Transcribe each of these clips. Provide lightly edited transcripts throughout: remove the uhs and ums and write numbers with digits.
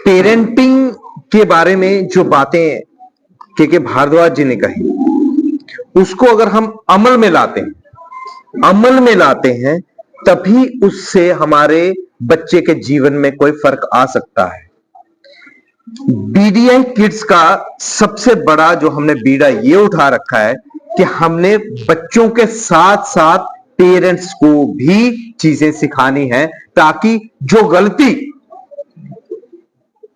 Parenting के बारे में जो बातें के भारद्वाज जी ने कही, उसको अगर हम अमल में लाते हैं तभी उससे हमारे बच्चे के जीवन में कोई फर्क आ सकता है। बीडीआई किड्स का सबसे बड़ा जो हमने बीड़ा ये उठा रखा है कि हमने बच्चों के साथ साथ पेरेंट्स को भी चीजें सिखानी है, ताकि जो गलती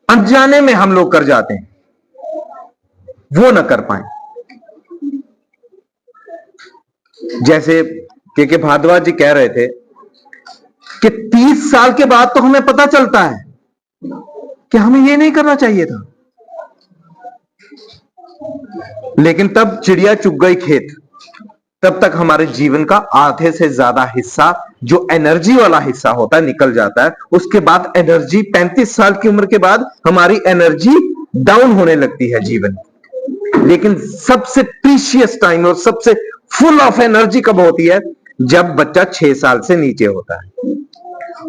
अनजाने में हम लोग कर जाते हैं वो ना कर पाए। जैसे के भारद्वाज जी कह रहे थे कि 30 साल के बाद तो हमें पता चलता है कि हमें ये नहीं करना चाहिए था, लेकिन तब चिड़िया चुग गई खेत। तब तक हमारे जीवन का आधे से ज्यादा हिस्सा जो एनर्जी वाला हिस्सा होता है निकल जाता है। उसके बाद एनर्जी 35 साल की उम्र के बाद हमारी एनर्जी डाउन होने लगती है जीवन। लेकिन सबसे प्रीशियस टाइम और सबसे फुल ऑफ एनर्जी कब होती है? जब बच्चा 6 साल से नीचे होता है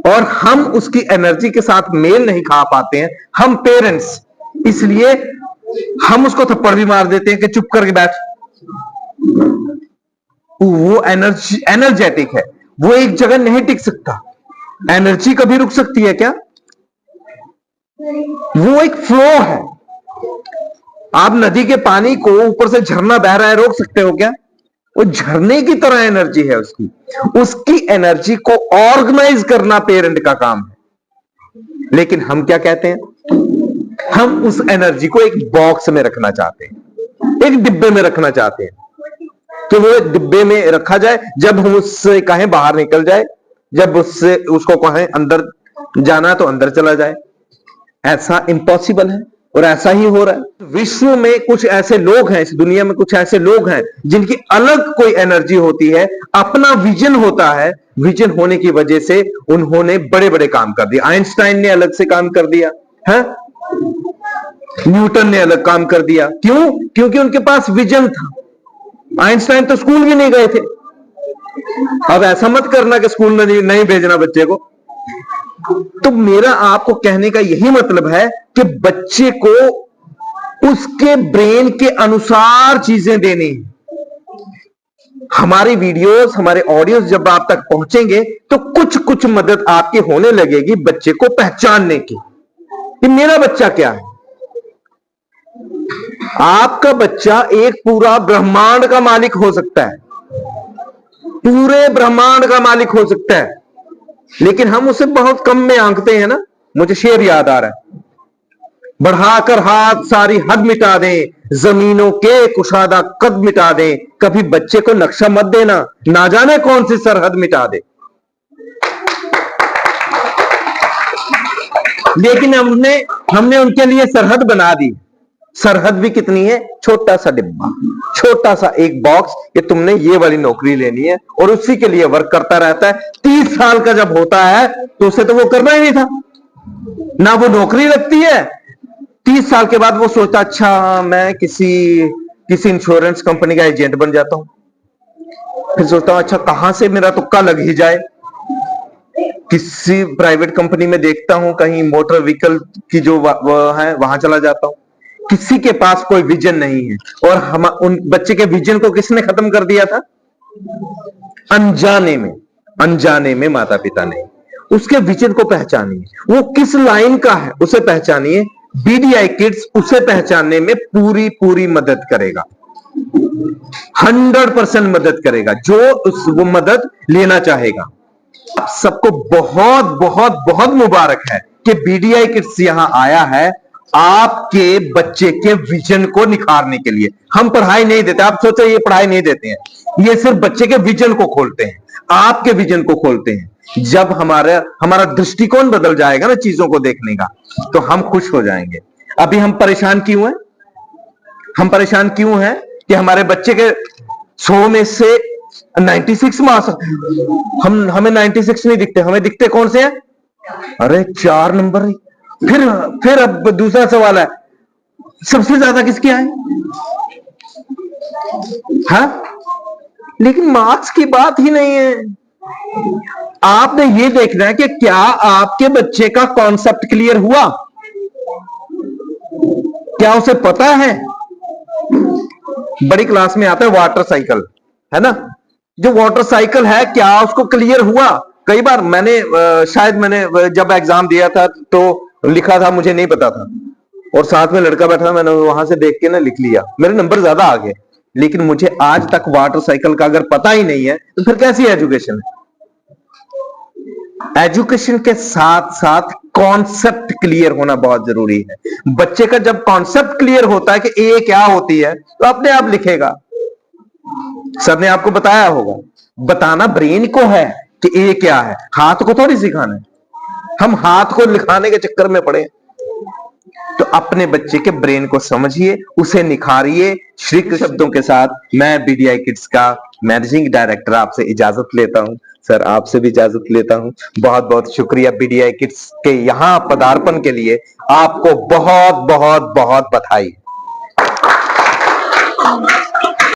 और हम उसकी एनर्जी के साथ मेल नहीं खा पाते हैं, हम पेरेंट्स, इसलिए हम उसको थप्पड़ भी मार देते हैं कि चुप करके बैठ। वो एनर्जेटिक है, वो एक जगह नहीं टिक सकता। एनर्जी कभी रुक सकती है क्या? वो एक फ्लो है। आप नदी के पानी को ऊपर से झरना बह रहा है, रोक सकते हो क्या? वो झरने की तरह एनर्जी है उसकी एनर्जी को ऑर्गेनाइज करना पेरेंट का काम है। लेकिन हम क्या कहते हैं? हम उस एनर्जी को एक बॉक्स में रखना चाहते हैं, एक डिब्बे में रखना चाहते हैं कि वो डिब्बे में रखा जाए, जब हम उससे कहें बाहर निकल जाए, जब उसको कहें अंदर जाना तो अंदर चला जाए। ऐसा इम्पॉसिबल है और ऐसा ही हो रहा है। विश्व में कुछ ऐसे लोग हैं, इस दुनिया में कुछ ऐसे लोग हैं जिनकी अलग कोई एनर्जी होती है, अपना विजन होता है। विजन होने की वजह से उन्होंने बड़े बड़े काम कर दिए। आइंस्टाइन ने अलग से काम कर दिया है, न्यूटन ने अलग काम कर दिया। क्यों? क्योंकि उनके पास विजन था। आइंस्टाइन तो स्कूल भी नहीं गए थे। अब ऐसा मत करना कि स्कूल में नहीं भेजना बच्चे को। तो मेरा आपको कहने का यही मतलब है कि बच्चे को उसके ब्रेन के अनुसार चीजें देनी। हमारी वीडियोस, हमारे ऑडियोस जब आप तक पहुंचेंगे तो कुछ कुछ मदद आपकी होने लगेगी बच्चे को पहचानने की कि मेरा बच्चा क्या है। आपका बच्चा एक पूरा ब्रह्मांड का मालिक हो सकता है, पूरे ब्रह्मांड का मालिक हो सकता है, लेकिन हम उसे बहुत कम में आंकते हैं ना। मुझे शेर याद आ रहा है, बढ़ाकर हाथ सारी हद मिटा दें, जमीनों के कुशादा कद मिटा दें, कभी बच्चे को नक्शा मत देना, ना जाने कौन सी सरहद मिटा दे। लेकिन हमने उनके लिए सरहद बना दी। सरहद भी कितनी है? छोटा सा डिब्बा, छोटा सा एक बॉक्स कि तुमने ये वाली नौकरी लेनी है, और उसी के लिए वर्क करता रहता है। 30 साल का जब होता है तो उसे तो वो करना ही नहीं था ना, वो नौकरी लगती है। 30 साल के बाद वो सोचता, अच्छा मैं किसी इंश्योरेंस कंपनी का एजेंट बन जाता हूं। फिर सोचता हूं, अच्छा कहां से मेरा तुक्का लग ही जाए, किसी प्राइवेट कंपनी में देखता हूं, कहीं मोटर व्हीकल की जो है वहां चला जाता हूं। किसी के पास कोई विजन नहीं है, और हम उन बच्चे के विजन को किसने खत्म कर दिया था? अनजाने में माता पिता ने। उसके विजन को पहचानिए, वो किस लाइन का है उसे पहचानिए। बीडीआई किड्स उसे पहचानने में पूरी मदद करेगा, 100% मदद करेगा, जो वो मदद लेना चाहेगा। आप सबको बहुत बहुत बहुत मुबारक है कि बीडीआई किड्स यहां आया है आपके बच्चे के विजन को निखारने के लिए। हम पढ़ाई नहीं देते, आप सोचो ये पढ़ाई नहीं देते हैं, ये सिर्फ बच्चे के विजन को खोलते हैं, आपके विजन को खोलते हैं। जब हमारा दृष्टिकोण बदल जाएगा ना चीजों को देखने का, तो हम खुश हो जाएंगे। अभी हम परेशान क्यों हैं? हम परेशान क्यों हैं कि हमारे बच्चे के 100 में से 96 मार्क्स, हमें 96 नहीं दिखते, हमें दिखते कौन से हैं? अरे 4 नंबर। फिर अब दूसरा सवाल है, सबसे ज्यादा किसके आए? हाँ, लेकिन मार्क्स की बात ही नहीं है, आपने ये देखना है कि क्या आपके बच्चे का कॉन्सेप्ट क्लियर हुआ, क्या उसे पता है। बड़ी क्लास में आता है वाटर साइकिल, है ना, जो वाटर साइकिल है क्या उसको क्लियर हुआ। कई बार मैंने शायद मैंने जब एग्जाम दिया था तो लिखा था, मुझे नहीं पता था, और साथ में लड़का बैठा था, मैंने वहां से देख के ना लिख लिया, मेरे नंबर ज्यादा आ गए। लेकिन मुझे आज तक वाटर साइकिल का अगर पता ही नहीं है तो फिर कैसी एजुकेशन है। एजुकेशन के साथ साथ कॉन्सेप्ट क्लियर होना बहुत जरूरी है। बच्चे का जब कॉन्सेप्ट क्लियर होता है कि ए क्या होती है तो अपने आप लिखेगा। सर ने आपको बताया होगा, बताना ब्रेन को है कि ए क्या है, हाथ को थोड़ी सिखाना है। हम हाथ को लिखाने के चक्कर में पड़े। तो अपने बच्चे के ब्रेन को समझिए, उसे निखारिए। श्री शब्दों के साथ मैं बीडीआई किड्स का मैनेजिंग डायरेक्टर आपसे इजाजत लेता हूं। सर आपसे भी इजाजत लेता हूं। बहुत बहुत शुक्रिया बीडीआई किड्स के यहां पदार्पण के लिए। आपको बहुत बहुत बहुत बधाई।